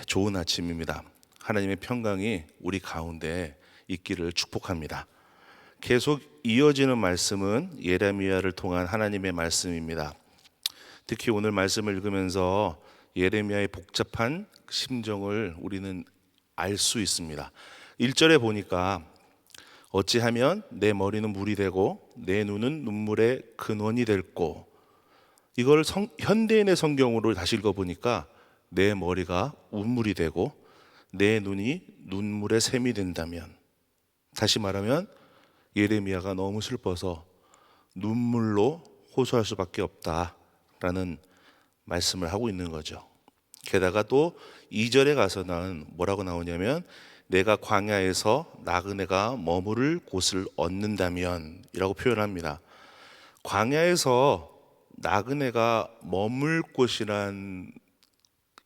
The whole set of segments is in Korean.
좋은 아침입니다. 하나님의 평강이 우리 가운데 있기를 축복합니다. 계속 이어지는 말씀은 예레미야를 통한 하나님의 말씀입니다. 특히 오늘 말씀을 읽으면서 예레미야의 복잡한 심정을 우리는 알 수 있습니다. 1절에 보니까 어찌하면 내 머리는 물이 되고 내 눈은 눈물의 근원이 될꼬, 이걸 현대인의 성경으로 다시 읽어보니까 내 머리가 운물이 되고 내 눈이 눈물의 샘이 된다면, 다시 말하면 예레미야가 너무 슬퍼서 눈물로 호소할 수밖에 없다라는 말씀을 하고 있는 거죠. 게다가 또 2절에 가서는 뭐라고 나오냐면 내가 광야에서 나그네가 머무를 곳을 얻는다면 이라고 표현합니다. 광야에서 나그네가 머물 곳이란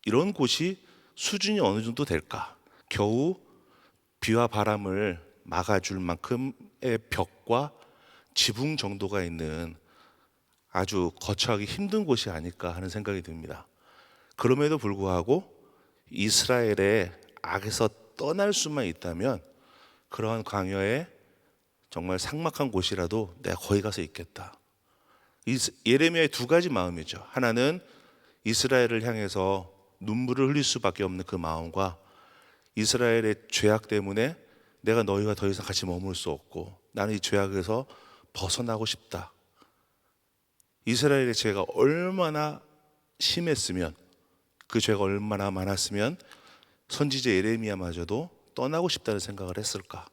이런 곳이 수준이 어느 정도 될까? 겨우 비와 바람을 막아줄 만큼의 벽과 지붕 정도가 있는 아주 거처하기 힘든 곳이 아닐까 하는 생각이 듭니다. 그럼에도 불구하고 이스라엘의 악에서 떠날 수만 있다면 그러한 광야에 정말 삭막한 곳이라도 내가 거기 가서 있겠다. 예레미야의 두 가지 마음이죠. 하나는 이스라엘을 향해서 눈물을 흘릴 수밖에 없는 그 마음과 이스라엘의 죄악 때문에 내가 너희가 더 이상 같이 머물 수 없고 나는 이 죄악에서 벗어나고 싶다. 이스라엘의 죄가 얼마나 심했으면, 그 죄가 얼마나 많았으면 선지자 예레미야마저도 떠나고 싶다는 생각을 했을까?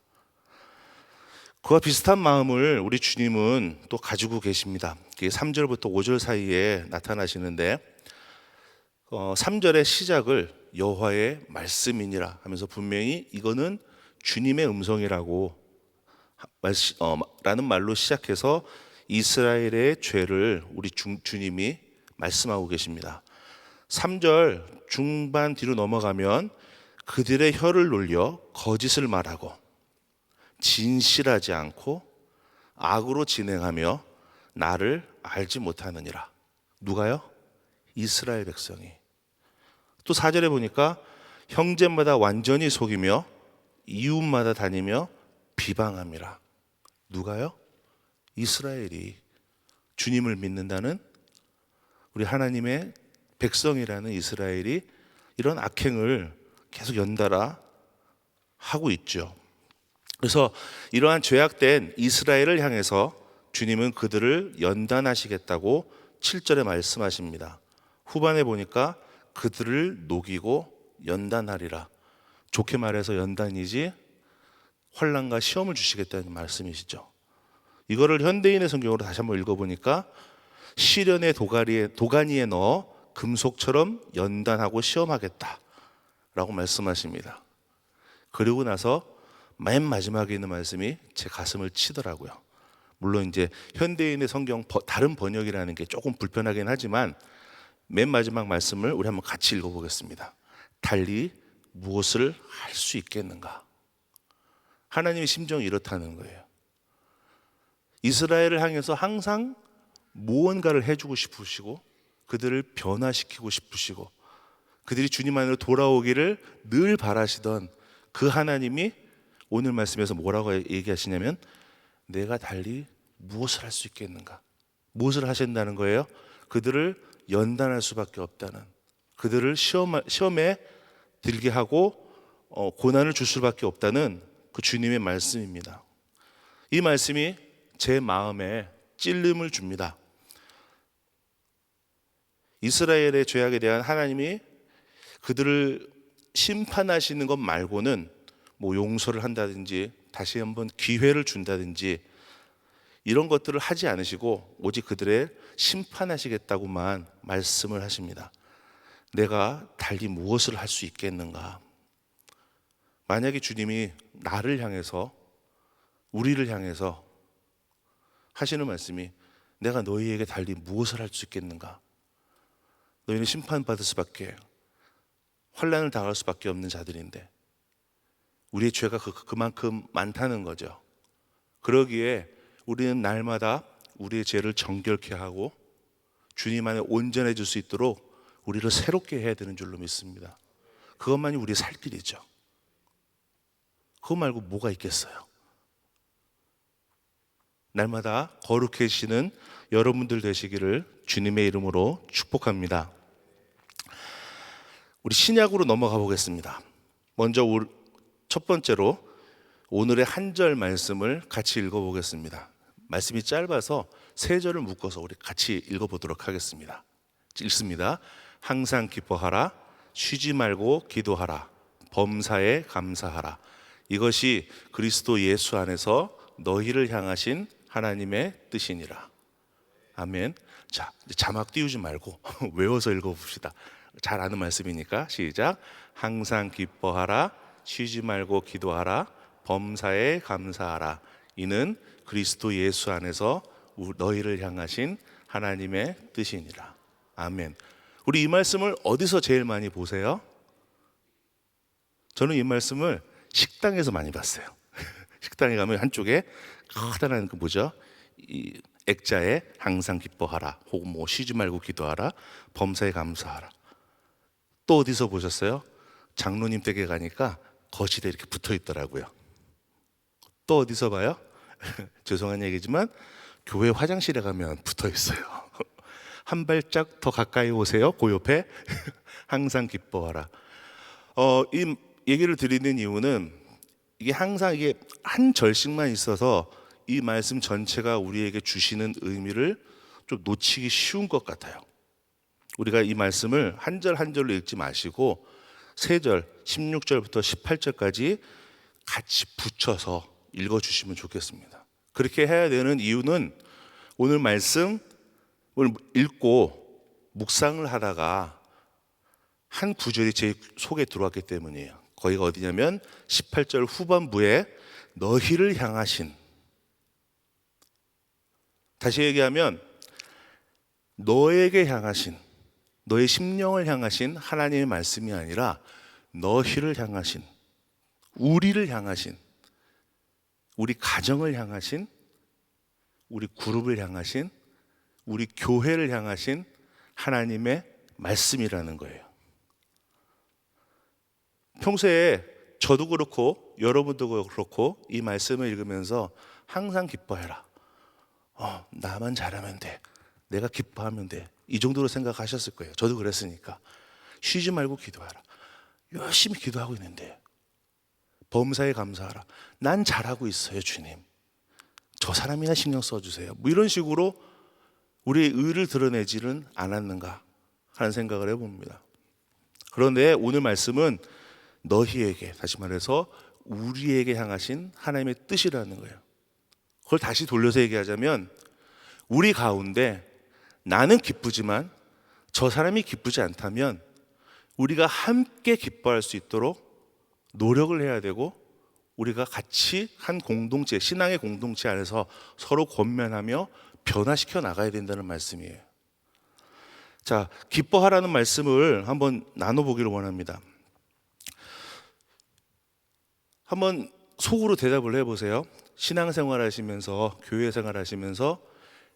그와 비슷한 마음을 우리 주님은 또 가지고 계십니다. 3절부터 5절 사이에 나타나시는데 3절의 시작을 여호와의 말씀이니라 하면서 분명히 이거는 주님의 음성이라고 라는 말로 시작해서 이스라엘의 죄를 우리 주님이 말씀하고 계십니다. 3절 중반 뒤로 넘어가면 그들의 혀를 놀려 거짓을 말하고 진실하지 않고 악으로 진행하며 나를 알지 못하느니라. 누가요? 이스라엘 백성이. 또 4절에 보니까 형제마다 완전히 속이며 이웃마다 다니며 비방함이라. 누가요? 이스라엘이. 주님을 믿는다는 우리 하나님의 백성이라는 이스라엘이 이런 악행을 계속 연달아 하고 있죠. 그래서 이러한 죄악된 이스라엘을 향해서 주님은 그들을 연단하시겠다고 7절에 말씀하십니다. 후반에 보니까 그들을 녹이고 연단하리라. 좋게 말해서 연단이지 환난과 시험을 주시겠다는 말씀이시죠. 이거를 현대인의 성경으로 다시 한번 읽어보니까 시련의 도가니에 넣어 금속처럼 연단하고 시험하겠다 라고 말씀하십니다. 그리고 나서 맨 마지막에 있는 말씀이 제 가슴을 치더라고요. 물론 이제 현대인의 성경 다른 번역이라는 게 조금 불편하긴 하지만 맨 마지막 말씀을 우리 한번 같이 읽어보겠습니다. 달리 무엇을 할 수 있겠는가? 하나님의 심정이 이렇다는 거예요. 이스라엘을 향해서 항상 무언가를 해주고 싶으시고 그들을 변화시키고 싶으시고 그들이 주님 안으로 돌아오기를 늘 바라시던 그 하나님이 오늘 말씀에서 뭐라고 얘기하시냐면 내가 달리 무엇을 할 수 있겠는가? 무엇을 하신다는 거예요? 그들을 연단할 수밖에 없다는, 그들을 시험에 들게 하고 고난을 줄 수밖에 없다는 그 주님의 말씀입니다. 이 말씀이 제 마음에 찔림을 줍니다. 이스라엘의 죄악에 대한 하나님이 그들을 심판하시는 것 말고는 뭐 용서를 한다든지 다시 한번 기회를 준다든지 이런 것들을 하지 않으시고 오직 그들의 심판하시겠다고만 말씀을 하십니다. 내가 달리 무엇을 할 수 있겠는가? 만약에 주님이 나를 향해서, 우리를 향해서 하시는 말씀이 내가 너희에게 달리 무엇을 할 수 있겠는가? 너희는 심판받을 수밖에, 환난을 당할 수밖에 없는 자들인데 우리의 죄가 그만큼 많다는 거죠. 그러기에 우리는 날마다 우리의 죄를 정결케 하고 주님 안에 온전해질 수 있도록 우리를 새롭게 해야 되는 줄로 믿습니다. 그것만이 우리의 살 길이죠. 그거 말고 뭐가 있겠어요? 날마다 거룩해지시는 여러분들 되시기를 주님의 이름으로 축복합니다. 우리 신약으로 넘어가 보겠습니다. 먼저 첫 번째로 오늘의 한 절 말씀을 같이 읽어보겠습니다. 말씀이 짧아서 세 절을 묶어서 우리 같이 읽어보도록 하겠습니다. 읽습니다. 항상 기뻐하라, 쉬지 말고 기도하라, 범사에 감사하라. 이것이 그리스도 예수 안에서 너희를 향하신 하나님의 뜻이니라. 아멘. 자, 자막 띄우지 말고 외워서 읽어봅시다. 잘 아는 말씀이니까 시작. 항상 기뻐하라, 쉬지 말고 기도하라, 범사에 감사하라. 이는 그리스도 예수 안에서 너희를 향하신 하나님의 뜻이니라. 아멘. 우리 이 말씀을 어디서 제일 많이 보세요? 저는 이 말씀을 식당에서 많이 봤어요. 식당에 가면 한쪽에 커다란 그 뭐죠? 이 액자에 항상 기뻐하라, 혹은 뭐 쉬지 말고 기도하라, 범사에 감사하라. 또 어디서 보셨어요? 장로님 댁에 가니까 거실에 이렇게 붙어 있더라고요. 또 어디서 봐요? 죄송한 얘기지만 교회 화장실에 가면 붙어 있어요. 한 발짝 더 가까이 오세요. 그 옆에 항상 기뻐하라. 이 얘기를 드리는 이유는 이게 항상 이게 한 절씩만 있어서 이 말씀 전체가 우리에게 주시는 의미를 좀 놓치기 쉬운 것 같아요. 우리가 이 말씀을 한 절 한 절로 읽지 마시고 세 절, 16절부터 18절까지 같이 붙여서 읽어주시면 좋겠습니다. 그렇게 해야 되는 이유는 오늘 말씀을 읽고 묵상을 하다가 한 구절이 제 속에 들어왔기 때문이에요. 거기가 어디냐면 18절 후반부에 너희를 향하신, 다시 얘기하면 너에게 향하신, 너의 심령을 향하신 하나님의 말씀이 아니라 너희를 향하신, 우리를 향하신, 우리 가정을 향하신, 우리 그룹을 향하신, 우리 교회를 향하신 하나님의 말씀이라는 거예요. 평소에 저도 그렇고 여러분도 그렇고 이 말씀을 읽으면서 항상 기뻐해라. 나만 잘하면 돼. 내가 기뻐하면 돼. 이 정도로 생각하셨을 거예요. 저도 그랬으니까. 쉬지 말고 기도하라. 열심히 기도하고 있는데 범사에 감사하라. 난 잘하고 있어요, 주님. 저 사람이나 신경 써주세요. 뭐 이런 식으로 우리의 의를 드러내지는 않았는가 하는 생각을 해봅니다. 그런데 오늘 말씀은 너희에게, 다시 말해서 우리에게 향하신 하나님의 뜻이라는 거예요. 그걸 다시 돌려서 얘기하자면 우리 가운데 나는 기쁘지만 저 사람이 기쁘지 않다면 우리가 함께 기뻐할 수 있도록 노력을 해야 되고, 우리가 같이 한 공동체, 신앙의 공동체 안에서 서로 권면하며 변화시켜 나가야 된다는 말씀이에요. 자, 기뻐하라는 말씀을 한번 나눠보기를 원합니다. 한번 속으로 대답을 해보세요. 신앙생활 하시면서, 교회 생활 하시면서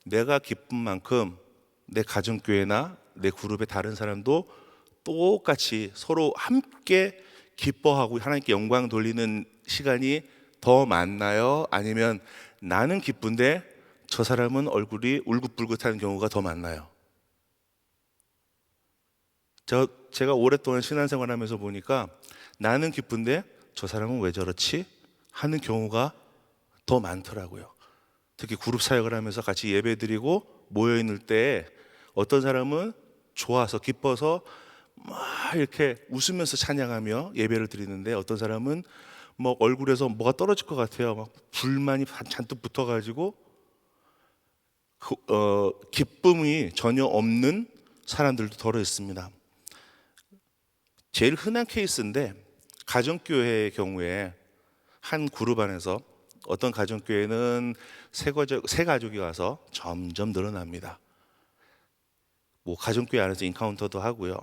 내가 기쁜 만큼 내 가정교회나 내 그룹의 다른 사람도 똑같이 서로 함께 기뻐하고 하나님께 영광 돌리는 시간이 더 많나요? 아니면 나는 기쁜데 저 사람은 얼굴이 울긋불긋한 경우가 더 많나요? 제가 오랫동안 신앙생활 하면서 보니까 나는 기쁜데 저 사람은 왜 저렇지? 하는 경우가 더 많더라고요. 특히 그룹 사역을 하면서 같이 예배 드리고 모여있을 때 어떤 사람은 좋아서 기뻐서 막 이렇게 웃으면서 찬양하며 예배를 드리는데, 어떤 사람은 뭐 얼굴에서 뭐가 떨어질 것 같아요. 막 불만이 잔뜩 붙어가지고 기쁨이 전혀 없는 사람들도 더러 있습니다. 제일 흔한 케이스인데, 가정교회의 경우에 한 그룹 안에서 어떤 가정교회는 세 가족이 와서 점점 늘어납니다. 뭐 가정교회 안에서 인카운터도 하고요,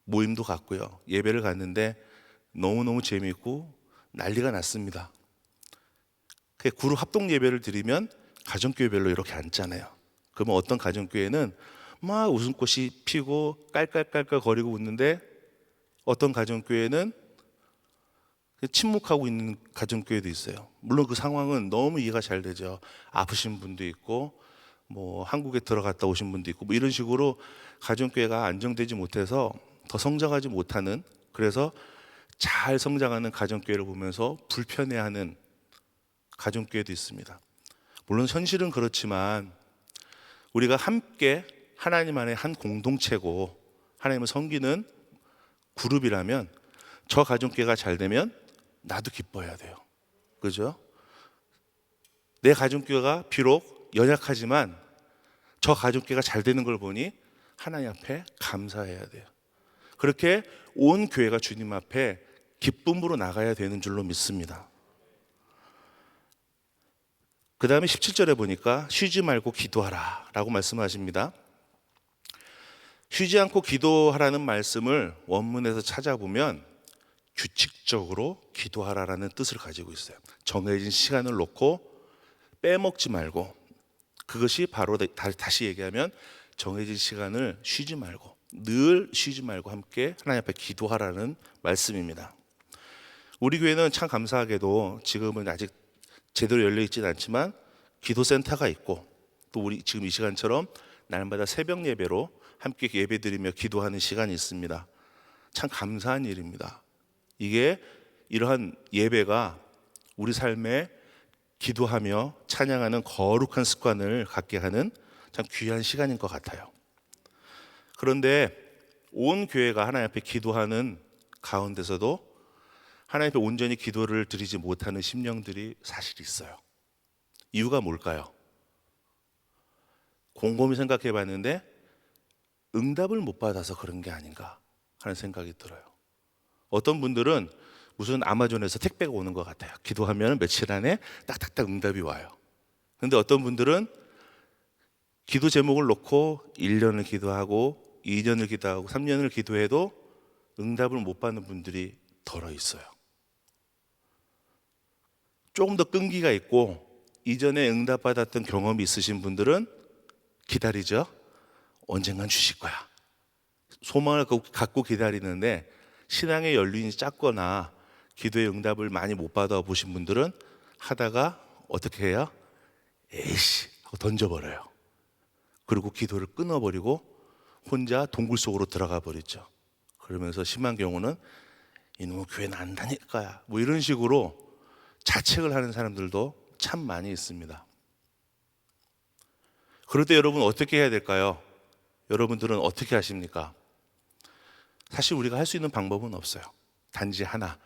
모임도 갔고요, 예배를 갔는데 너무너무 재미있고 난리가 났습니다. 그룹 합동 예배를 드리면 가정교회별로 이렇게 앉잖아요. 그러면 어떤 가정교회는 막 웃음꽃이 피고 깔깔깔깔 거리고 웃는데, 어떤 가정교회는 침묵하고 있는 가정교회도 있어요. 물론 그 상황은 너무 이해가 잘 되죠. 아프신 분도 있고 뭐 한국에 들어갔다 오신 분도 있고 뭐 이런 식으로 가정교회가 안정되지 못해서 더 성장하지 못하는, 그래서 잘 성장하는 가정교회를 보면서 불편해하는 가정교회도 있습니다. 물론 현실은 그렇지만 우리가 함께 하나님 안에 한 공동체고 하나님을 섬기는 그룹이라면 저 가정교회가 잘 되면 나도 기뻐해야 돼요. 그죠? 내 가정교회가 비록 연약하지만 저 가정교회가 잘 되는 걸 보니 하나님 앞에 감사해야 돼요. 그렇게 온 교회가 주님 앞에 기쁨으로 나가야 되는 줄로 믿습니다. 그 다음에 17절에 보니까 쉬지 말고 기도하라 라고 말씀하십니다. 쉬지 않고 기도하라는 말씀을 원문에서 찾아보면 규칙적으로 기도하라라는 뜻을 가지고 있어요. 정해진 시간을 놓고 빼먹지 말고, 그것이 바로 다시 얘기하면 정해진 시간을 쉬지 말고, 늘 쉬지 말고 함께 하나님 앞에 기도하라는 말씀입니다. 우리 교회는 참 감사하게도 지금은 아직 제대로 열려 있지는 않지만 기도센터가 있고, 또 우리 지금 이 시간처럼 날마다 새벽 예배로 함께 예배드리며 기도하는 시간이 있습니다. 참 감사한 일입니다. 이게 이러한 예배가 우리 삶에 기도하며 찬양하는 거룩한 습관을 갖게 하는 참 귀한 시간인 것 같아요. 그런데 온 교회가 하나님 앞에 기도하는 가운데서도 하나님 앞에 온전히 기도를 드리지 못하는 심령들이 사실 있어요. 이유가 뭘까요? 곰곰이 생각해 봤는데 응답을 못 받아서 그런 게 아닌가 하는 생각이 들어요. 어떤 분들은 무슨 아마존에서 택배가 오는 것 같아요. 기도하면 며칠 안에 딱딱딱 응답이 와요. 그런데 어떤 분들은 기도 제목을 놓고 1년을 기도하고 2년을 기도하고 3년을 기도해도 응답을 못 받는 분들이 덜어 있어요. 조금 더 끈기가 있고 이전에 응답받았던 경험이 있으신 분들은 기다리죠. 언젠간 주실 거야. 소망을 갖고 기다리는데 신앙의 연륜이 작거나 기도의 응답을 많이 못 받아 보신 분들은 하다가 어떻게 해요? 에이씨 하고 던져버려요. 그리고 기도를 끊어버리고 혼자 동굴 속으로 들어가 버리죠. 그러면서 심한 경우는 이놈의 교회는 안 다닐 거야 뭐 이런 식으로 자책을 하는 사람들도 참 많이 있습니다. 그럴 때 여러분 어떻게 해야 될까요? 여러분들은 어떻게 하십니까? 사실 우리가 할 수 있는 방법은 없어요. 단지 하나,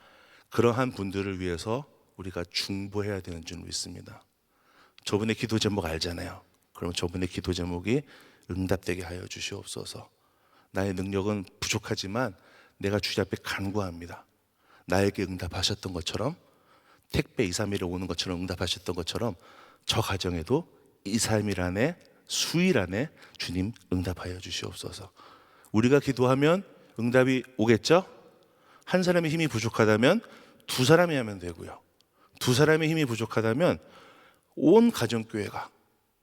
그러한 분들을 위해서 우리가 중보해야 되는 줄 믿습니다. 저분의 기도 제목 알잖아요. 그럼 저분의 기도 제목이 응답되게 하여 주시옵소서. 나의 능력은 부족하지만 내가 주님 앞에 간구합니다. 나에게 응답하셨던 것처럼, 택배 2, 3일에 오는 것처럼 응답하셨던 것처럼 저 가정에도 2, 3일 안에, 수일 안에 주님 응답하여 주시옵소서. 우리가 기도하면 응답이 오겠죠? 한 사람의 힘이 부족하다면 두 사람이 하면 되고요. 두 사람의 힘이 부족하다면 온 가정교회가,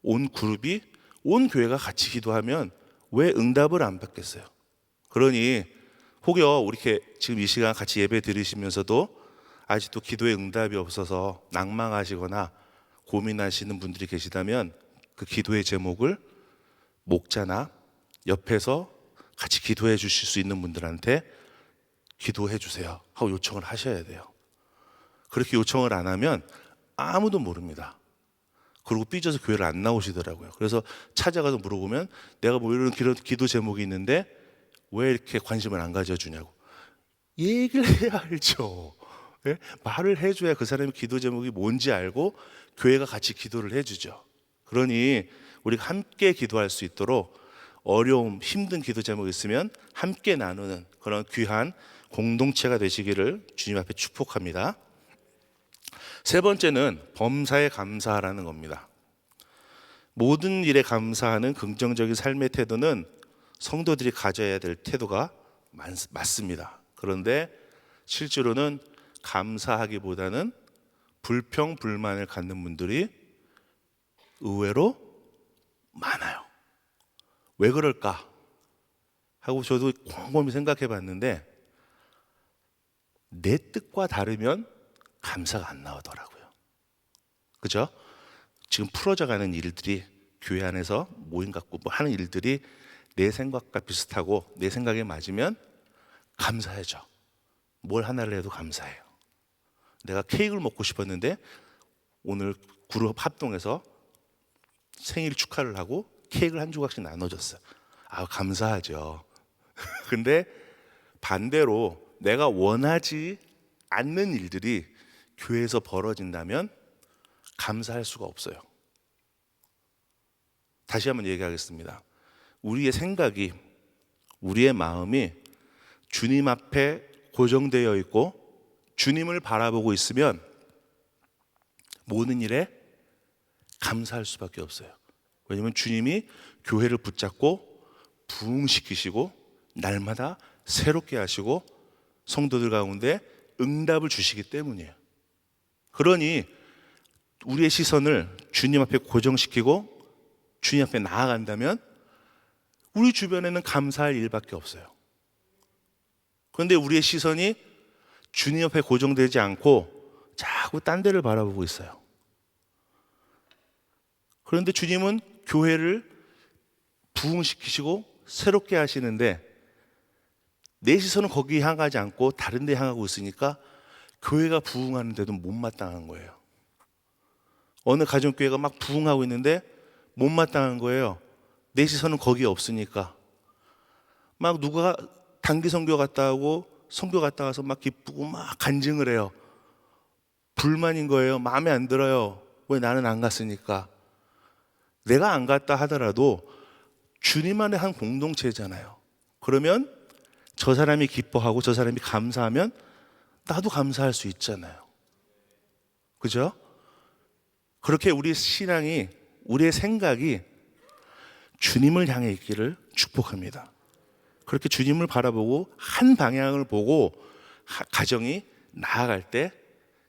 온 그룹이, 온 교회가 같이 기도하면 왜 응답을 안 받겠어요? 그러니 혹여 우리 이렇게 지금 이 시간 같이 예배 드리시면서도 아직도 기도에 응답이 없어서 낭망하시거나 고민하시는 분들이 계시다면 그 기도의 제목을 목자나 옆에서 같이 기도해 주실 수 있는 분들한테 기도해 주세요 하고 요청을 하셔야 돼요. 그렇게 요청을 안 하면 아무도 모릅니다. 그리고 삐져서 교회를 안 나오시더라고요. 그래서 찾아가서 물어보면 내가 뭐 이런 기도 제목이 있는데 왜 이렇게 관심을 안 가져주냐고. 얘기를 해야 알죠. 예? 말을 해줘야 그 사람의 기도 제목이 뭔지 알고 교회가 같이 기도를 해주죠. 그러니 우리가 함께 기도할 수 있도록 어려움, 힘든 기도 제목이 있으면 함께 나누는 그런 귀한 공동체가 되시기를 주님 앞에 축복합니다. 세 번째는 범사에 감사하라는 겁니다. 모든 일에 감사하는 긍정적인 삶의 태도는 성도들이 가져야 될 태도가 맞습니다. 그런데 실제로는 감사하기보다는 불평, 불만을 갖는 분들이 의외로 많아요. 왜 그럴까 하고 저도 곰곰이 생각해 봤는데 내 뜻과 다르면 감사가 안 나오더라고요. 그죠? 지금 풀어져가는 일들이, 교회 안에서 모임 갖고 뭐 하는 일들이 내 생각과 비슷하고 내 생각에 맞으면 감사해져. 뭘 하나를 해도 감사해요. 내가 케이크를 먹고 싶었는데 오늘 그룹 합동해서 생일 축하를 하고 케이크를 한 조각씩 나눠줬어요. 아, 감사하죠. 근데 반대로 내가 원하지 않는 일들이 교회에서 벌어진다면 감사할 수가 없어요. 다시 한번 얘기하겠습니다. 우리의 생각이, 우리의 마음이 주님 앞에 고정되어 있고 주님을 바라보고 있으면 모든 일에 감사할 수밖에 없어요. 왜냐하면 주님이 교회를 붙잡고 부흥시키시고 날마다 새롭게 하시고 성도들 가운데 응답을 주시기 때문이에요. 그러니 우리의 시선을 주님 앞에 고정시키고 주님 앞에 나아간다면 우리 주변에는 감사할 일밖에 없어요. 그런데 우리의 시선이 주님 앞에 고정되지 않고 자꾸 딴 데를 바라보고 있어요. 그런데 주님은 교회를 부흥시키시고 새롭게 하시는데 내 시선은 거기에 향하지 않고 다른 데 향하고 있으니까 교회가 부흥하는데도 못마땅한 거예요. 어느 가정교회가 막 부흥하고 있는데 못마땅한 거예요. 내 시선은 거기에 없으니까. 막 누가 단기 선교 갔다 하고 선교 갔다 와서 막 기쁘고 막 간증을 해요. 불만인 거예요. 마음에 안 들어요. 왜 나는 안 갔으니까. 내가 안 갔다 하더라도 주님 안에 한 공동체잖아요. 그러면 저 사람이 기뻐하고 저 사람이 감사하면 나도 감사할 수 있잖아요. 그죠? 그렇게 우리 신앙이, 우리의 생각이 주님을 향해 있기를 축복합니다. 그렇게 주님을 바라보고 한 방향을 보고 가정이 나아갈 때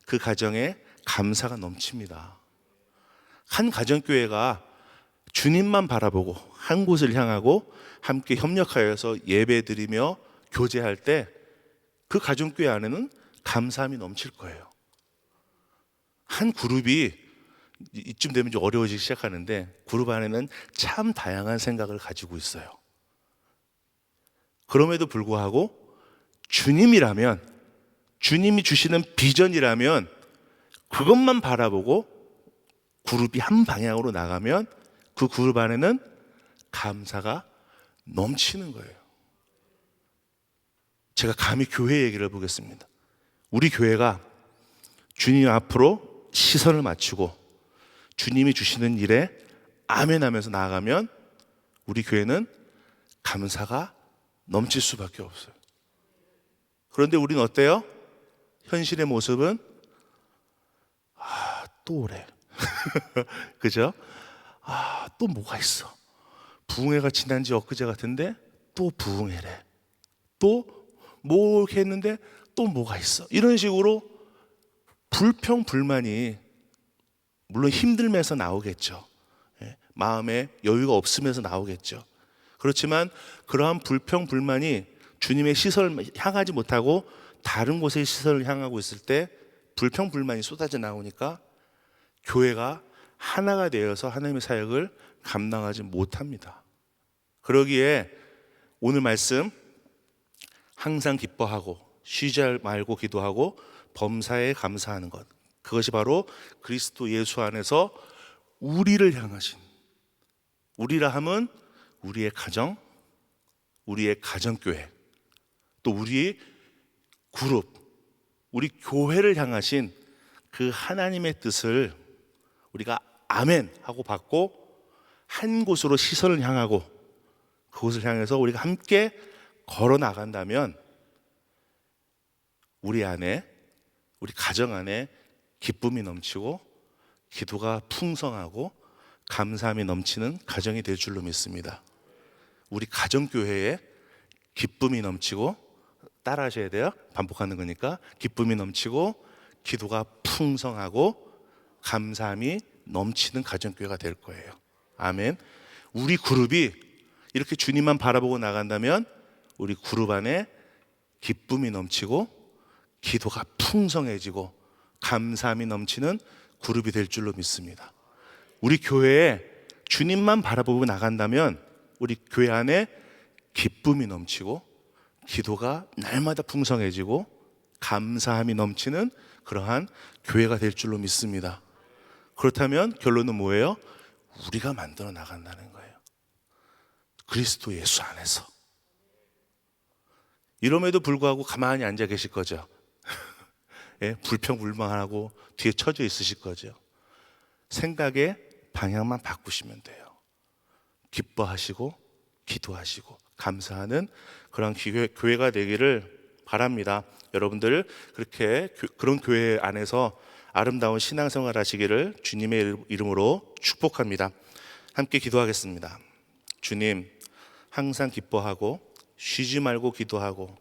그 가정에 감사가 넘칩니다. 한 가정교회가 주님만 바라보고 한 곳을 향하고 함께 협력하여서 예배드리며 교제할 때 그 가정교회 안에는 감사함이 넘칠 거예요. 한 그룹이 이쯤 되면 좀 어려워지기 시작하는데 그룹 안에는 참 다양한 생각을 가지고 있어요. 그럼에도 불구하고 주님이라면, 주님이 주시는 비전이라면 그것만 바라보고 그룹이 한 방향으로 나가면 그 그룹 안에는 감사가 넘치는 거예요. 제가 감히 교회 얘기를 해보겠습니다. 우리 교회가 주님 앞으로 시선을 맞추고 주님이 주시는 일에 아멘 하면서 나아가면 우리 교회는 감사가 넘칠 수밖에 없어요. 그런데 우리는 어때요? 현실의 모습은 또 오래. 그죠? 또 뭐가 있어? 부흥회가 지난 지 엊그제 같은데 또 부흥회래. 또 뭐 이렇게 했는데 또 뭐가 있어? 이런 식으로 불평불만이 물론 힘들면서 나오겠죠. 마음에 여유가 없으면서 나오겠죠. 그렇지만 그러한 불평불만이 주님의 시선을 향하지 못하고 다른 곳에 시선을 향하고 있을 때 불평불만이 쏟아져 나오니까 교회가 하나가 되어서 하나님의 사역을 감당하지 못합니다. 그러기에 오늘 말씀 항상 기뻐하고 쉬지 말고 기도하고 범사에 감사하는 것, 그것이 바로 그리스도 예수 안에서 우리를 향하신, 우리라 함은 우리의 가정, 우리의 가정교회, 또 우리의 그룹, 우리 교회를 향하신 그 하나님의 뜻을 우리가 아멘 하고 받고 한 곳으로 시선을 향하고 그곳을 향해서 우리가 함께 걸어 나간다면 우리 안에, 우리 가정 안에 기쁨이 넘치고 기도가 풍성하고 감사함이 넘치는 가정이 될 줄로 믿습니다. 우리 가정교회에 기쁨이 넘치고, 따라 하셔야 돼요. 반복하는 거니까. 기쁨이 넘치고 기도가 풍성하고 감사함이 넘치는 가정교회가 될 거예요. 아멘. 우리 그룹이 이렇게 주님만 바라보고 나간다면 우리 그룹 안에 기쁨이 넘치고 기도가 풍성해지고 감사함이 넘치는 그룹이 될 줄로 믿습니다. 우리 교회에 주님만 바라보고 나간다면 우리 교회 안에 기쁨이 넘치고 기도가 날마다 풍성해지고 감사함이 넘치는 그러한 교회가 될 줄로 믿습니다. 그렇다면 결론은 뭐예요? 우리가 만들어 나간다는 거예요. 그리스도 예수 안에서. 이럼에도 불구하고 가만히 앉아 계실 거죠. 예, 불평불만하고 뒤에 처져 있으실 거죠. 생각의 방향만 바꾸시면 돼요. 기뻐하시고 기도하시고 감사하는 그런 교회가 되기를 바랍니다. 여러분들 그렇게 그런 교회 안에서 아름다운 신앙생활 하시기를 주님의 이름으로 축복합니다. 함께 기도하겠습니다. 주님, 항상 기뻐하고 쉬지 말고 기도하고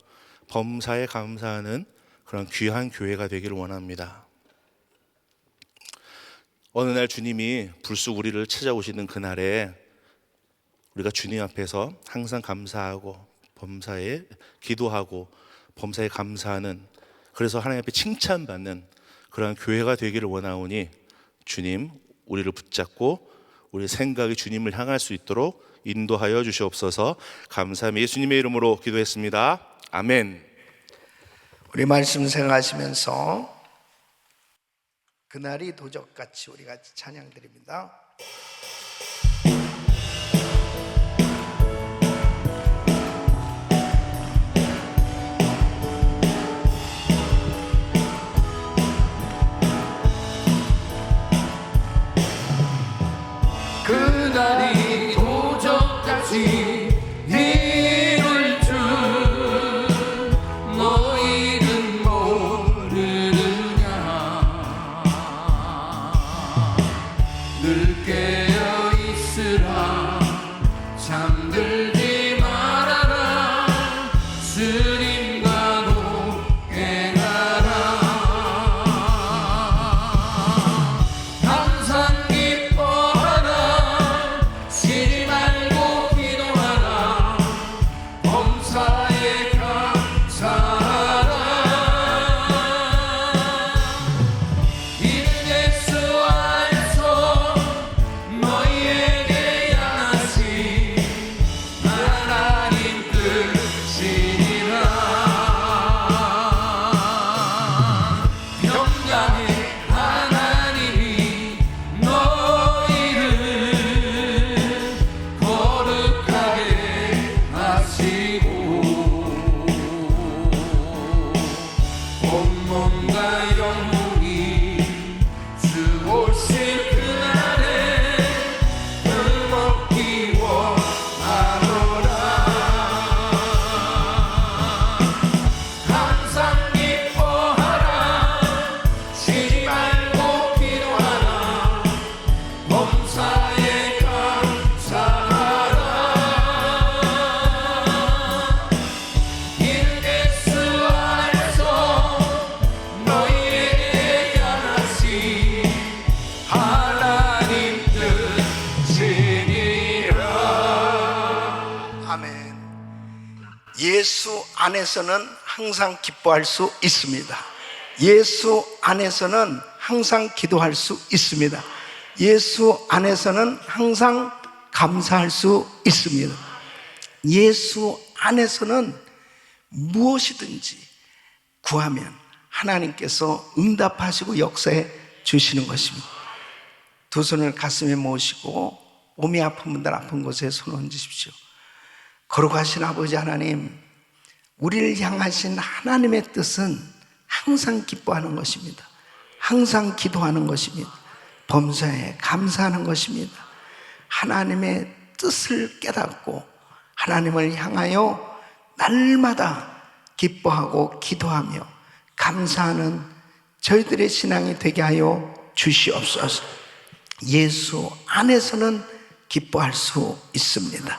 범사에 감사하는 그런 귀한 교회가 되기를 원합니다. 어느 날 주님이 불쑥 우리를 찾아오시는 그날에 우리가 주님 앞에서 항상 감사하고 범사에 기도하고 범사에 감사하는, 그래서 하나님 앞에 칭찬받는 그런 교회가 되기를 원하오니 주님, 우리를 붙잡고 우리 생각이 주님을 향할 수 있도록 인도하여 주시옵소서. 감사합니다. 예수님의 이름으로 기도했습니다. 아멘. 우리 말씀 생각하시면서 그날이 도적같이 우리 같이 찬양 드립니다. 그날이 도적같이 이룰 줄 너희는 모르느냐. 늘 깨어 있으라, 잠들지 말아라. 주님과 동행하라. 항상 기뻐하라. 쉬지 말고 기도하라. 범사에 감사하라. 이는 예수 안에서 너희에게 향하신 하나님 뜻이니라. 평강의 하나님이 너희를 거룩하게 하시고 온몸과 영혼이 주 오실 그날에 흠없기 원하노라. 항상 기뻐하라. 쉬지 말고 기도하라. 범사에 감사하라. 이는 예수 안에서 너희에게 향하신 하나님 뜻이니라. 아멘. 예수 안에서는 항상 기뻐할 수 있습니다. 예수 안에서는 항상 기도할 수 있습니다. 예수 안에서는 항상 감사할 수 있습니다. 예수 안에서는 무엇이든지 구하면 하나님께서 응답하시고 역사해 주시는 것입니다. 두 손을 가슴에 모으시고 몸이 아픈 분들 아픈 곳에 손 얹으십시오. 거룩하신 아버지 하나님, 우리를 향하신 하나님의 뜻은 항상 기뻐하는 것입니다. 항상 기도하는 것입니다. 범사에 감사하는 것입니다. 하나님의 뜻을 깨닫고 하나님을 향하여 날마다 기뻐하고 기도하며 감사하는 저희들의 신앙이 되게 하여 주시옵소서. 예수 안에서는 기뻐할 수 있습니다.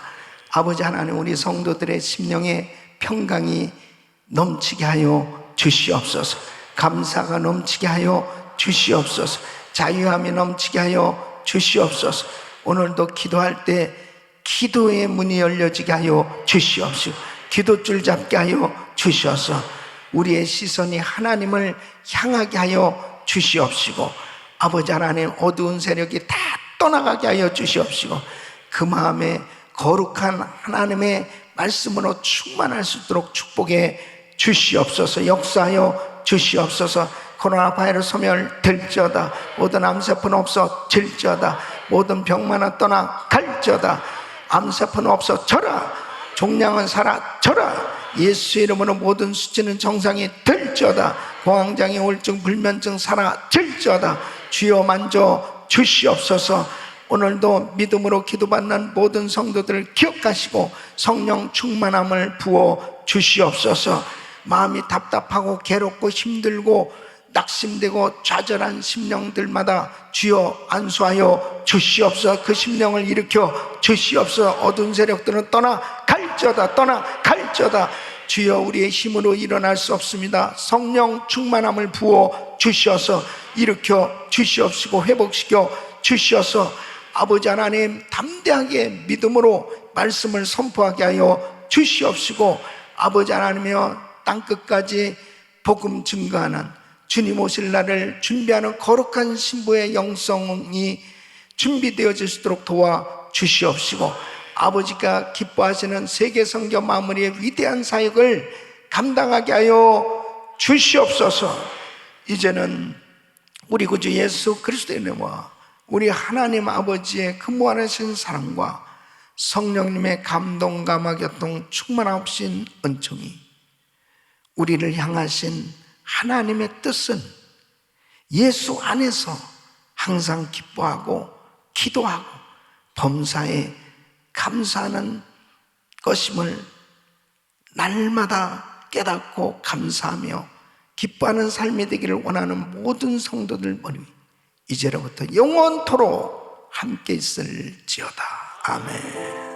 아버지 하나님, 우리 성도들의 심령에 평강이 넘치게 하여 주시옵소서. 감사가 넘치게 하여 주시옵소서. 자유함이 넘치게 하여 주시옵소서. 오늘도 기도할 때 기도의 문이 열려지게 하여 주시옵소서. 기도줄 잡게 하여 주시옵소서. 우리의 시선이 하나님을 향하게 하여 주시옵시고, 아버지 하나님 어두운 세력이 다 떠나가게 하여 주시옵시고, 그 마음에 거룩한 하나님의 말씀으로 충만할 수 있도록 축복해 주시옵소서. 역사하여 주시옵소서. 코로나 바이러스 소멸될지어다. 모든 암세포는 없어질지어다. 모든 병만은 떠나갈지어다. 암세포는 없어져라. 종양은 사라져라. 예수 이름으로 모든 수치는 정상이 될지어다. 공황장애, 우울증, 불면증 사라질지어다. 주여 만져 주시옵소서. 오늘도 믿음으로 기도받는 모든 성도들을 기억하시고 성령 충만함을 부어 주시옵소서. 마음이 답답하고 괴롭고 힘들고 낙심되고 좌절한 심령들마다 주여 안수하여 주시옵소서. 그 심령을 일으켜 주시옵소서. 어두운 세력들은 떠나갈지어다. 떠나갈지어다. 주여 우리의 힘으로 일어날 수 없습니다. 성령 충만함을 부어 주시어서 일으켜 주시옵시고 회복시켜 주시어서 아버지 하나님 담대하게 믿음으로 말씀을 선포하게 하여 주시옵시고, 아버지 하나님이여 땅끝까지 복음 증거하는 주님 오실 날을 준비하는 거룩한 신부의 영성이 준비되어질 수 있도록 도와주시옵시고, 아버지가 기뻐하시는 세계 선교 마무리의 위대한 사역을 감당하게 하여 주시옵소서. 이제는 우리 구주 예수 그리스도의 이름과 우리 하나님 아버지의 근무하신 사랑과 성령님의 감동, 감화, 교통, 충만하신 은총이 우리를 향하신 하나님의 뜻은 예수 안에서 항상 기뻐하고 기도하고 범사에 감사하는 것임을 날마다 깨닫고 감사하며 기뻐하는 삶이 되기를 원하는 모든 성도들 머리 이제로부터 영원토록 함께 있을지어다. 아멘.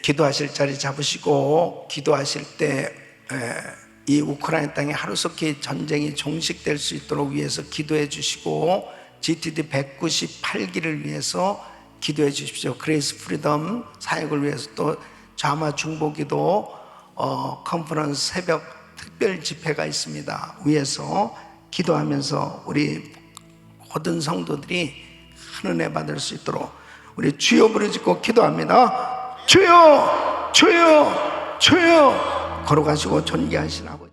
기도하실 자리 잡으시고, 기도하실 때 이 우크라이나 땅에 하루속히 전쟁이 종식될 수 있도록 위해서 기도해 주시고, GTD 198기를 위해서 기도해 주십시오. 그레이스 프리덤 사역을 위해서 또 자마 중보기도 컨퍼런스 새벽 특별 집회가 있습니다. 위해서 기도하면서 우리 모든 성도들이 큰 은혜 받을 수 있도록 우리 주여 부르짖고 기도합니다. 주여, 주여, 주여. 걸어가시고 존귀하신 아버지.